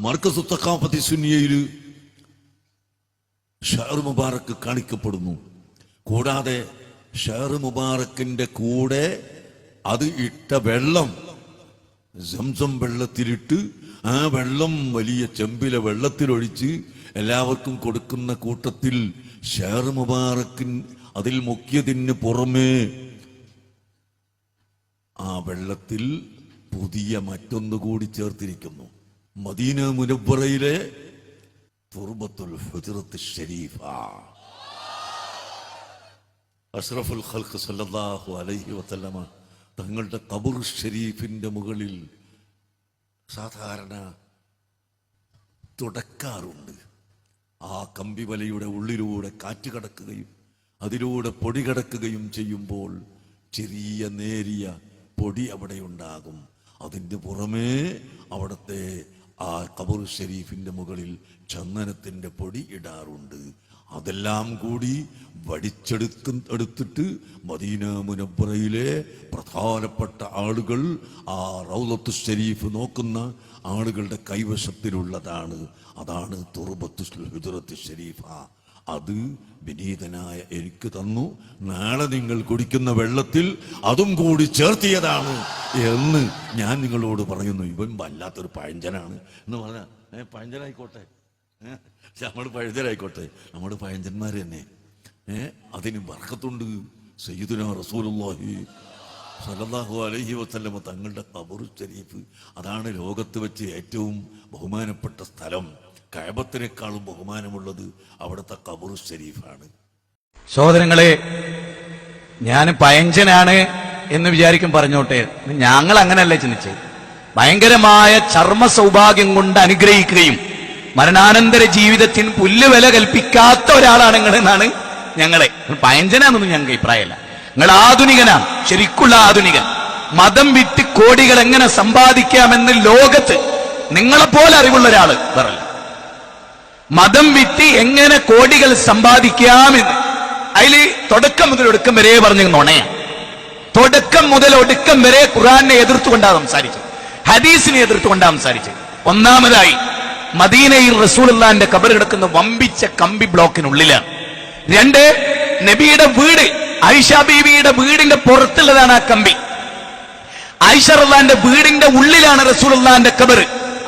മർക്കസ് തഖാഫത്തി സുന്നിയയിൽ ഷഹർ മുബാറക്ക് കാണിക്കപ്പെടുന്നു. കൂടാതെ ഷഹർ മുബാറക്കിന്റെ കൂടെ അത് ഇട്ട വെള്ളം സംസം വെള്ളത്തിലിട്ട് ആ വെള്ളം വലിയ ചെമ്പിലെ വെള്ളത്തിലൊഴിച്ച് എല്ലാവർക്കും കൊടുക്കുന്ന കൂട്ടത്തിൽ ഷഹർ മുബാറക്കിൻ അതിൽ മുക്കിയതിന് പുറമേ ആ വെള്ളത്തിൽ പുതിയ മറ്റൊന്നുകൂടി ചേർത്തിരിക്കുന്നു. മദീന മുനവ്വറയിലെ തുർബത്തുൽ ഹുജ്റത്ത് ശരീഫ അഷ്റഫുൽ ഖൽഖ് സല്ലല്ലാഹു അലൈഹി വസല്ലമ തങ്ങളുടെ ഖബർ ഷരീഫിന്റെ മുകളിൽ സാധാരണ തുടക്കാറുണ്ട്. ആ കമ്പിവലയുടെ ഉള്ളിലൂടെ കാറ്റ് കടക്കുകയും അതിലൂടെ പൊടി കടക്കുകയും ചെയ്യുമ്പോൾ ചെറിയ നേരിയ പൊടി അവിടെ ഉണ്ടാകും. അതിൻ്റെ പുറമേ അവിടുത്തെ ആ ഖബർ ഷരീഫിന്റെ മുകളിൽ ചന്ദനത്തിന്റെ പൊടി ഇടാറുണ്ട്. അതെല്ലാം കൂടി എടുത്തിട്ട് മദീന മുനവ്വറയിലെ പ്രധാനപ്പെട്ട ആളുകൾ ആ റൗളത്തു ഷരീഫ് നോക്കുന്ന ആളുകളുടെ കൈവശത്തിലുള്ളതാണ്. അതാണ് തുർബത്തുൽ ഹുജ്റത്ത് ശരീഫ. അത് വിനീതനായ എനിക്ക് തന്നു. നാളെ നിങ്ങൾ കുടിക്കുന്ന വെള്ളത്തിൽ അതും കൂടി ചേർത്തിയതാണ് എന്ന് ഞാൻ നിങ്ങളോട് പറയുന്നു. ഇവൻ വല്ലാത്തൊരു പഴഞ്ചനാണ് എന്ന് പറഞ്ഞാൽ പഴഞ്ചനായിക്കോട്ടെ, നമ്മൾ പഴഞ്ചനായിക്കോട്ടെ, നമ്മൾ പഴഞ്ചന്മാർ തന്നെ. അതിന് ബർക്കത്തുണ്ട്. സയ്യിദുനാ റസൂലുള്ളാഹി സ്വല്ലല്ലാഹു അലൈഹി വസല്ലമ തങ്ങളുടെ ഖബർ ശരീഫ് അതാണ് ലോകത്ത് വെച്ച് ഏറ്റവും ബഹുമാനപ്പെട്ട സ്ഥലം. കഅബത്തിനേക്കാളും ബഹുമാനമുള്ളത് അവിടുത്തെ ഖബർ ശരീഫാണ്. സഹോദരങ്ങളെ, ഞാൻ പയഞ്ചനാണ് എന്ന് വിചാരിക്കും പറഞ്ഞോട്ടെ. ഞങ്ങൾ അങ്ങനെയല്ല ചിന്തിച്ചത്. ഭയങ്കരമായ ചർമ്മ സൗഭാഗ്യം കൊണ്ട് അനുഗ്രഹിക്കുകയും മരണാനന്തര ജീവിതത്തിന് പുല്ലുവില കൽപ്പിക്കാത്ത ഒരാളാണ് നിങ്ങൾ എന്നാണ് ഞങ്ങളെ. പയഞ്ചനാന്നൊന്നും ഞങ്ങൾക്ക് അഭിപ്രായമല്ല. നിങ്ങൾ ആധുനികനാണ്, ശരിക്കുള്ള ആധുനികൻ. മതം വിറ്റ് കോടികൾ എങ്ങനെ സമ്പാദിക്കാമെന്ന് ലോകത്ത് നിങ്ങളെപ്പോലെ അറിവുള്ള ഒരാള് പറയല്ല. മതം വിറ്റ് എങ്ങനെ കോടികൾ സമ്പാദിക്കാമെന്ന് അതിൽ തുടക്കം മുതൽ ഒടുക്കം വരെ പറഞ്ഞ നുണയാണ്. തുടക്കം മുതൽ ഒടുക്കം വരെ ഖുർആനെ എതിർത്തുകൊണ്ടാണ് സംസാരിച്ചത്, ഹദീസിനെ എതിർത്തുകൊണ്ടാണ് സംസാരിച്ചത്. ഒന്നാമതായി മദീനയിൽ റസൂലുള്ളാഹിന്റെ ഖബർ കിടക്കുന്ന വമ്പിച്ച കമ്പി ബ്ലോക്കിനുള്ളിലാണ്. രണ്ട്, നബിയുടെ വീട് ആയിഷ ബീവിയുടെ വീടിന്റെ പുറത്തുള്ളതാണ് ആ കമ്പി. ആയിഷ റളിയല്ലാഹുവിന്റെ വീടിന്റെ ഉള്ളിലാണ് റസൂലുള്ളാഹിന്റെ ഖബർ.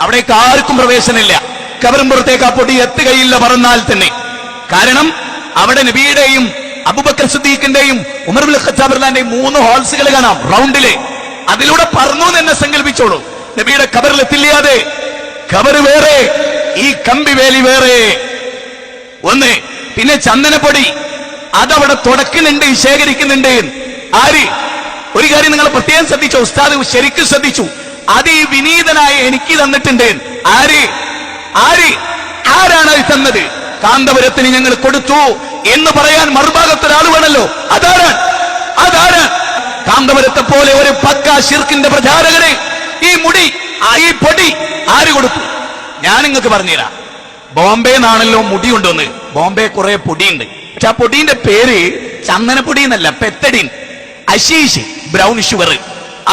അവിടേക്ക് ആർക്കും പ്രവേശനമില്ല. ഖബറും പുറത്തേക്ക് ആ പൊടി എത്തുകയില്ല പറഞ്ഞാൽ തന്നെ. കാരണം അവിടെ നബിയുടെയും അബൂബക്കർ സിദ്ദീഖിന്റെയും ഉമർ ഇബ്നുൽ ഖത്താബ് റളിയല്ലാഹുവിന്റെയും 3 ഹോൾസുകൾ കാണാം റൗണ്ടില്. അതിലൂടെ പറന്നു എന്ന് സങ്കല്പിച്ചോളൂ. നബിയുടെ ഖബറിൽ എത്തില്ലാതെ ഖബർ വേറെ, ഈ കമ്പി വേലി വേറെ. ഒന്ന്, പിന്നെ ചന്ദനപ്പൊടി അതവിടെ തുടക്കുന്നുണ്ട്, ശേഖരിക്കുന്നുണ്ട്. ആര്? ഒരു കാര്യം നിങ്ങൾ പ്രത്യേകം ശ്രദ്ധിച്ചു, ഉസ്താദ് ശരിക്കും ശ്രദ്ധിച്ചു. അത് ഈ വിനീതനായ എനിക്ക് തന്നിട്ടുണ്ട്. ആരാണ് അത് തന്നത്? കാന്തപുരത്തിന് ഞങ്ങൾ കൊടുത്തു എന്ന് പറയാൻ മറുഭാഗത്തൊരാൾ വേണല്ലോ. അതാരാണ്? കാന്തപുരത്തെ പോലെ ഒരു പക്ക ശിർക്കിന്റെ പ്രചാരകന് ഈ പൊടി ആര് കൊടുത്തു? ഞാൻ നിങ്ങൾക്ക് പറഞ്ഞുതരാം. ബോംബെ നിന്നാണല്ലോ മുടി കൊണ്ടുവന്ന്. ബോംബെ കുറെ പൊടിയുണ്ട്. പക്ഷെ ആ പൊടിയുടെ പേര് ചന്ദനപ്പൊടി എന്നല്ല, പെത്തഡിൻ, അശീഷ്, ബ്രൗൺ ഷുഗർ,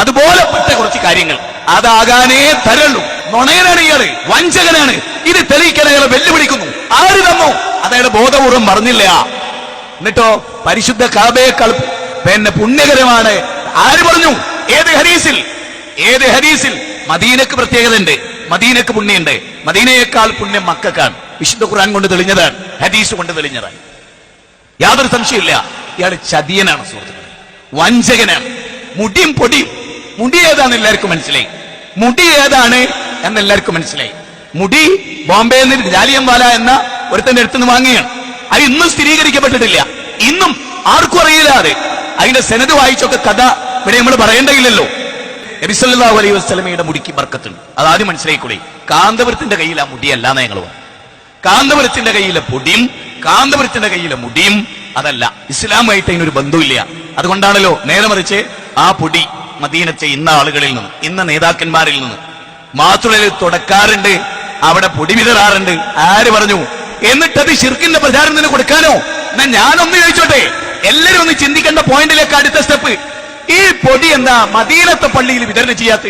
അതുപോലെപ്പെട്ട കുറച്ച് കാര്യങ്ങൾ. അതാകാനേ തരുള്ളൂ. നുണയനാണ് ഇയാള്, വഞ്ചകനാണ്. ഇത് തെളിയിക്കാൻ അയാളെ വെല്ലുവിളിക്കുന്നു. ആര് തന്നോ? അതയാളെ ബോധപൂർവം പറഞ്ഞില്ല. എന്നിട്ടോ പരിശുദ്ധ കഅബയേക്കാൾ പിന്നെ പുണ്യകരമാണ്. ആര് പറഞ്ഞു? ഏത് ഹദീസിൽ? മദീനക്ക് പ്രത്യേകത ഉണ്ട്, മദീനക്ക് പുണ്യുണ്ട്. മദീനയേക്കാൾ പുണ്യം മക്കൾക്കാണ്. വിശുദ്ധ ഖുർആൻ കൊണ്ട് തെളിഞ്ഞതാണ്, ഹദീസ് കൊണ്ട് തെളിഞ്ഞതാണ്. യാതൊരു സംശയമില്ല. ഇയാൾ ചതിയനാണ് സുഹൃത്തുക്കളെ, വഞ്ചകനാണ്. മുടിയും പൊടിയും. മുടി ഏതാണെന്ന് എല്ലാവർക്കും മനസ്സിലായി. മുടി ബോംബെയിൽ നിന്ന് ജാലിയൻവാല എന്ന ഒരുത്തന്റെ അടുത്തുനിന്ന് വാങ്ങിയാണ്. അത് ഇന്നും സ്ഥിരീകരിക്കപ്പെട്ടിട്ടില്ല. ഇന്നും ആർക്കും അറിയില്ല. അതിന്റെ സെനത് വായിച്ചൊക്കെ കഥ ഇവിടെ നമ്മൾ പറയേണ്ടതില്ലല്ലോ. നബി സല്ലല്ലാഹു അലൈഹി വസല്ലമയുടെ മുടിക്ക് ബർക്കത്തുണ്ട്. അതാദ്യം മനസ്സിലായിക്കൂടെ. കാന്തപുരത്തിന്റെ കയ്യിൽ ആ മുടിയല്ല എന്ന് ഞങ്ങൾ പറഞ്ഞു. കാന്തപുരത്തിന്റെ കയ്യിലെ പൊടിയും കാന്തപുരത്തിന്റെ കയ്യിലെ മുടിയും അതല്ല. ഇസ്ലാമായിട്ട് അതിനൊരു ബന്ധമില്ല. അതുകൊണ്ടാണല്ലോ നേരെ മറിച്ച് ആ പൊടി മദീനത്തെ ഇന്ന ആളുകളിൽ നിന്ന്, ഇന്ന നേതാക്കന്മാരിൽ നിന്ന് മാത്രമല്ല തുടക്കാറുണ്ട്, അവിടെ പൊടി വിതറാറുണ്ട്. ആര് പറഞ്ഞു? എന്നിട്ടത് ശിർക്കിന്റെ പ്രചാരണത്തിന് കൊടുക്കാനോ? എന്നാ ഞാനൊന്ന് ചോദിച്ചോട്ടെ, എല്ലാരും ഒന്ന് ചിന്തിക്കേണ്ട പോയിന്റിലേക്ക് അടുത്ത സ്റ്റെപ്പ്. ഈ പൊടി എന്താ മദീനത്തെ പള്ളിയിൽ വിതരണം ചെയ്യാത്ത?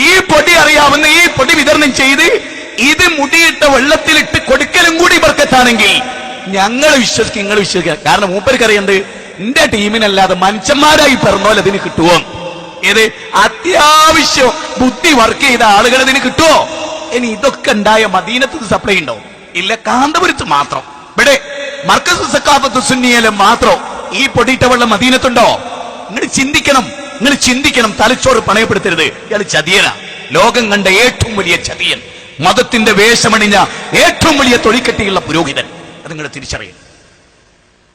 ഈ പൊടി അറിയാവുന്ന ഈ പൊടി വിതരണം ചെയ്ത് ഇത് മുടിയിട്ട വെള്ളത്തിലിട്ട് കൊടുക്കലും കൂടി ബർക്കത്താണെങ്കിൽ ഞങ്ങൾ വിശ്വസിക്കും, നിങ്ങൾ വിശ്വസിക്കുക. കാരണം മൂപ്പർക്കറിയണ്ട് എന്റെ ടീമിനല്ലാതെ മനുഷ്യന്മാരായി പിറന്നോലെ അതിന് കിട്ടുമോ? ഏത് അത്യാവശ്യം ബുദ്ധി വർക്ക് ചെയ്ത ആളുകൾ അതിന് കിട്ടുമോ? ഇനി ഇതൊക്കെ ഉണ്ടായ മദീനത്ത് സപ്ലൈ ഉണ്ടോ? ഇല്ല, കാന്തപുരത്ത് മാത്രം. ഇവിടെ മർക്കസ് സഖാഫത്ത് സുന്നിയിലെ മാത്രം ഈ പൊടിയിട്ട വെള്ളം മദീനത്തുണ്ടോ? നിങ്ങൾ ചിന്തിക്കണം, തലച്ചോറ് പണയപ്പെടുത്തരുത്. ഇയാൾ ചതിയനാ, ലോകം കണ്ട ഏറ്റവും വലിയ ചതിയൻ, മതത്തിന്റെ വേഷമണിഞ്ഞ ഏറ്റവും വലിയ തൊഴിൽക്കട്ടിയുള്ള പുരോഹിതൻ. അത് നിങ്ങൾ തിരിച്ചറിയും.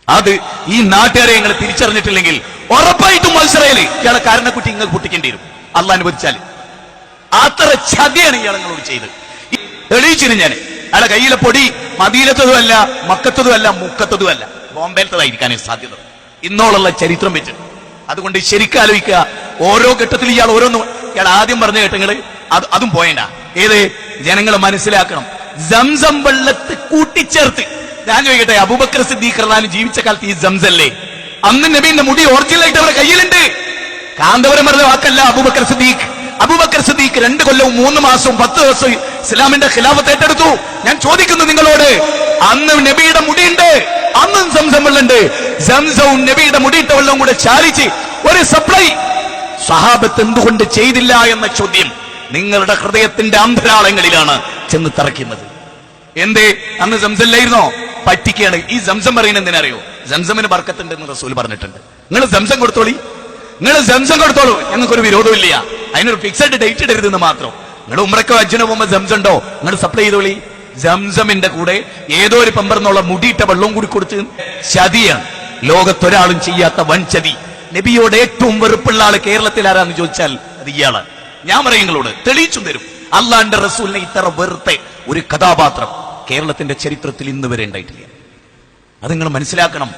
അത് ഈ നാട്ടുകാരെ നിങ്ങൾ തിരിച്ചറിഞ്ഞിട്ടില്ലെങ്കിൽ ഉറപ്പായിട്ടും മത്സരയില് ഇയാളെ കാരണക്കുട്ടി നിങ്ങൾ പൊട്ടിക്കേണ്ടി വരും, അള്ളാഹ് അനുവദിച്ചാൽ. അത്ര ചതിയാണ് ഇയാൾ നിങ്ങളോട് ചെയ്ത്. തെളിയിച്ചിരുന്നു ഞാൻ. അയാളെ കയ്യിലെ പൊടി മദീനത്തതുമല്ല, മക്കത്തതുമല്ല, മുക്കത്തതുമല്ല, ബോംബേലത്തതായിരിക്കാനേ സാധ്യത ഇന്നോളുള്ള ചരിത്രം വെച്ച്. അതുകൊണ്ട് ശരിക്കും ആലോചിക്കുക. ഓരോ ഘട്ടത്തിൽ ഇയാൾ ഓരോന്നും ഇയാൾ ആദ്യം പറഞ്ഞ കേട്ടങ്ങള് അതും പോയണ്ട. ഏത് ജനങ്ങളെ മനസ്സിലാക്കണം. സംസം വെള്ളത്ത് കൂട്ടിച്ചേർത്ത്. ഞാൻ ചോദിക്കട്ടെ, അബൂബക്കർ സിദ്ദീഖ് റളിയല്ലാഹു ജീവിച്ച കാലത്ത് ഈ സംസല്ലേ? അന്ന് നബീന്റെ മുടി ഒറിജിനലായിട്ട് അവരുടെ കയ്യിലുണ്ട്. കാന്തപുരം പറഞ്ഞ വാക്കല്ല അബൂബക്കർ സിദ്ദീഖ്. അബൂബക്കർ സിദ്ദീഖ് 2 കൊല്ലവും 3 മാസവും 10 ദിവസവും ഇസ്ലാമിന്റെ ഖിലാഫത്ത് ഏറ്റെടുത്തു. ഞാൻ ചോദിക്കുന്നു നിങ്ങളോട്, അന്ന് നബിയുടെ മുടിയുണ്ട്, അന്നും സംസം വെള്ളമുണ്ട്. സംസവും നബിയുടെ മുടിയിട്ട വെള്ളവും കൂടെ ചാലിച്ച് ഒരു സപ്ലൈ സ്വഹാബത്ത് എന്തുകൊണ്ട് ചെയ്തില്ല എന്ന ചോദ്യം നിങ്ങളുടെ ഹൃദയത്തിന്റെ അന്തരാളങ്ങളിലാണ് ചെന്ന് തറയ്ക്കുന്നത്. എന്തേ അന്ന് സംസമില്ലായിരുന്നോ? പറ്റിക്കുകയാണ്. ഈ സംസം പറയുന്നത് എന്തിനറിയോ? സംസമിന് ബർക്കത്തുണ്ടെന്ന് റസൂൽ പറഞ്ഞിട്ടുണ്ട്. നിങ്ങൾ സംസം കൊടുത്തോളി, ഞങ്ങൾക്കൊരു വിരോധവും ഇല്ല. അതിനൊരു ഫിക്സഡ് ഡേറ്റ് ഇടരുതെന്ന് മാത്രം. നിങ്ങൾ ഉംറയ്ക്കോ ഹജ്ജിനോ പോകുമ്പോൾ സംസം ഉണ്ടോ? നിങ്ങൾ സപ്ലൈ ചെയ്തോളി. സംസമിന്റെ കൂടെ ഏതോ ഒരു പമ്പർന്നുള്ള മുടിയിട്ട വെള്ളവും കൂടി കൊടുത്ത് ചതിയാണ്. ലോകത്തൊരാളും ചെയ്യാത്ത വൻ ചതി. നബിയോട് ഏറ്റവും വെറുപ്പുള്ള ആള് കേരളത്തിൽ ആരാന്ന് ചോദിച്ചാൽ അത് ഇയാള്. ഞാൻ പറയും നിങ്ങളോട്, തെളിയിച്ചും തരും. അള്ളാന്റെ റസൂലിനെ ഇത്ര വെറുത്ത ഒരു കഥാപാത്രം കേരളത്തിന്റെ ചരിത്രത്തിൽ ഇന്ന് വരെ ഉണ്ടായിട്ടില്ല. അത് നിങ്ങൾ മനസ്സിലാക്കണം.